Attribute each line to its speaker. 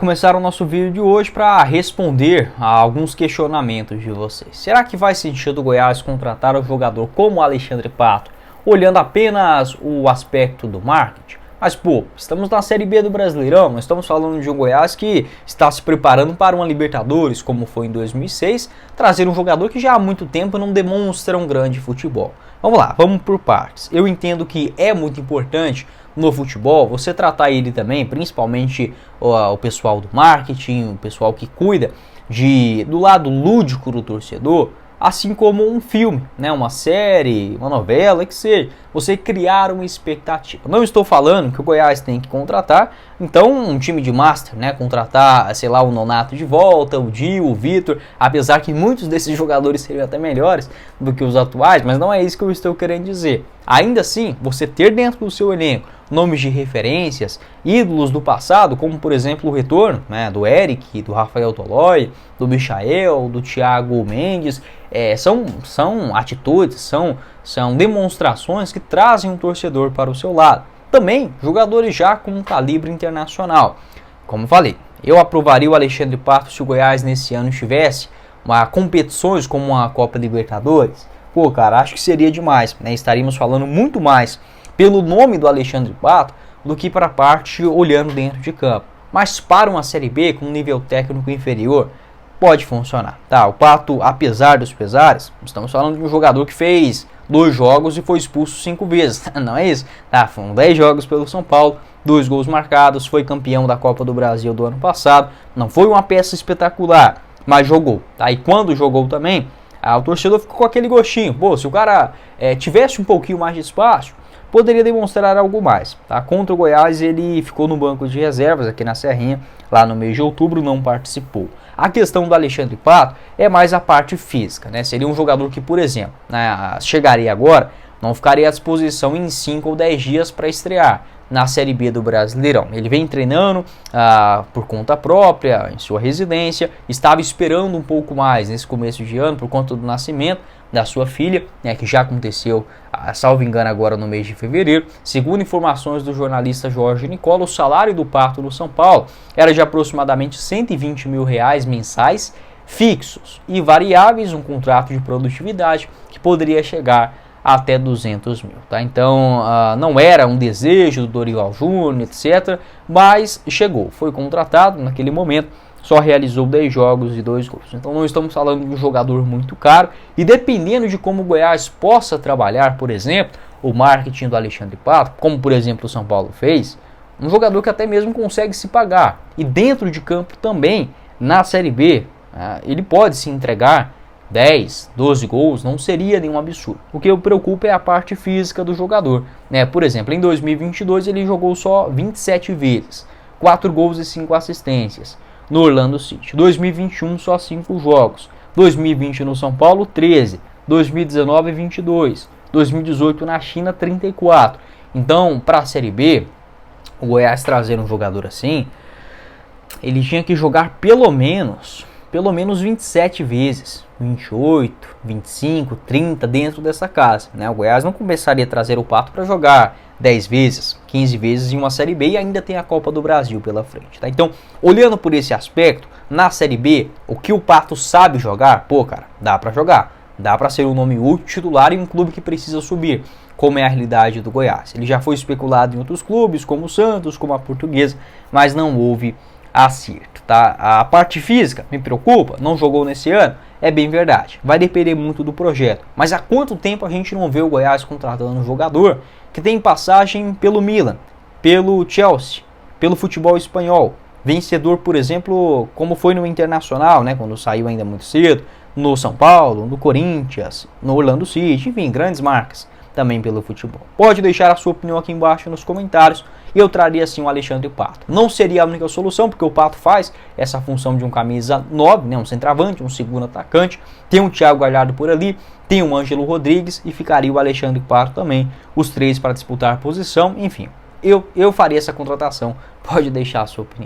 Speaker 1: Começar o nosso vídeo de hoje para responder a alguns questionamentos de vocês. Será que faz sentido o Goiás contratar um jogador como Alexandre Pato, olhando apenas o aspecto do marketing? Mas pô, estamos na Série B do Brasileirão, nós estamos falando de um Goiás que está se preparando para uma Libertadores, como foi em 2006, trazer um jogador que já há muito tempo não demonstra um grande futebol. Vamos lá, vamos por partes. Eu entendo que é muito importante no futebol você tratar ele também, principalmente o pessoal do marketing, o pessoal que cuida do lado lúdico do torcedor, assim como um filme, né, uma série, uma novela, que seja, você criar uma expectativa. Não estou falando que o Goiás tem que contratar, então, um time de master, né, contratar, sei lá, o Nonato de volta, o Dio, o Vitor, apesar que muitos desses jogadores seriam até melhores do que os atuais, mas não é isso que eu estou querendo dizer. Ainda assim, você ter dentro do seu elenco nomes de referências, ídolos do passado, como por exemplo o retorno, né, do Eric, do Rafael Tolói, do Michael, do Thiago Mendes, são atitudes, são demonstrações que trazem um torcedor para o seu lado. Também jogadores já com um calibre internacional. Como falei, eu aprovaria o Alexandre Pato se o Goiás nesse ano tivesse competições como a Copa Libertadores. Pô, cara, acho que seria demais, né? Estaríamos falando muito mais pelo nome do Alexandre Pato do que para a parte olhando dentro de campo. Mas para uma Série B com um nível técnico inferior, pode funcionar. Tá, o Pato, apesar dos pesares, estamos falando de um jogador que fez 2 jogos e foi expulso 5 vezes. Não é isso? Tá, foram 10 jogos pelo São Paulo, 2 gols marcados, foi campeão da Copa do Brasil do ano passado. Não foi uma peça espetacular, mas jogou. Tá? E quando jogou também, o torcedor ficou com aquele gostinho. Pô, se o cara tivesse um pouquinho mais de espaço, poderia demonstrar algo mais. Tá? Contra o Goiás, ele ficou no banco de reservas aqui na Serrinha, lá no mês de outubro, não participou. A questão do Alexandre Pato é mais a parte física, né? Seria um jogador que, por exemplo, né, chegaria agora, não ficaria à disposição em 5 ou 10 dias para estrear na Série B do Brasileirão. Ele vem treinando por conta própria, em sua residência, estava esperando um pouco mais nesse começo de ano por conta do nascimento da sua filha, né, que já aconteceu, salvo engano, agora no mês de fevereiro. Segundo informações do jornalista Jorge Nicola, o salário do Pato no São Paulo era de aproximadamente R$120 mil mensais fixos e variáveis, um contrato de produtividade que poderia chegar até 200 mil. Tá? Então, não era um desejo do Dorival Júnior, etc., mas chegou, foi contratado naquele momento, só realizou 10 jogos e 2 gols. Então não estamos falando de um jogador muito caro, e dependendo de como o Goiás possa trabalhar, por exemplo, o marketing do Alexandre Pato, como por exemplo o São Paulo fez, um jogador que até mesmo consegue se pagar. E dentro de campo também, na Série B, ele pode se entregar 10, 12 gols, não seria nenhum absurdo. O que me preocupa é a parte física do jogador. Né? Por exemplo, em 2022 ele jogou só 27 vezes, 4 gols e 5 assistências. No Orlando City. 2021 só 5 jogos. 2020 no São Paulo 13. 2019 22. 2018 na China 34. Então, para a Série B, o Goiás trazer um jogador assim, ele tinha que jogar pelo menos 27 vezes, 28, 25, 30 dentro dessa casa, né? O Goiás não começaria a trazer o Pato para jogar 10 vezes, 15 vezes em uma Série B, e ainda tem a Copa do Brasil pela frente, tá? Então, olhando por esse aspecto, na Série B, o que o Pato sabe jogar, pô, cara, dá para jogar, dá para ser um nome útil titular em um clube que precisa subir, como é a realidade do Goiás. Ele já foi especulado em outros clubes, como o Santos, como a Portuguesa, mas não houve acerto, tá? A parte física me preocupa, não jogou nesse ano, é bem verdade, vai depender muito do projeto, mas há quanto tempo a gente não vê o Goiás contratando um jogador que tem passagem pelo Milan, pelo Chelsea, pelo futebol espanhol, vencedor, por exemplo, como foi no Internacional, né, quando saiu ainda muito cedo, no São Paulo, no Corinthians, no Orlando City, enfim, grandes marcas também pelo futebol. Pode deixar a sua opinião aqui embaixo nos comentários, e eu traria sim o Alexandre Pato. Não seria a única solução, porque o Pato faz essa função de um camisa 9, né, um centroavante, um segundo atacante, tem um Thiago Galhardo por ali, tem um Ângelo Rodrigues e ficaria o Alexandre Pato também, os 3 para disputar a posição. Enfim, eu faria essa contratação, pode deixar a sua opinião.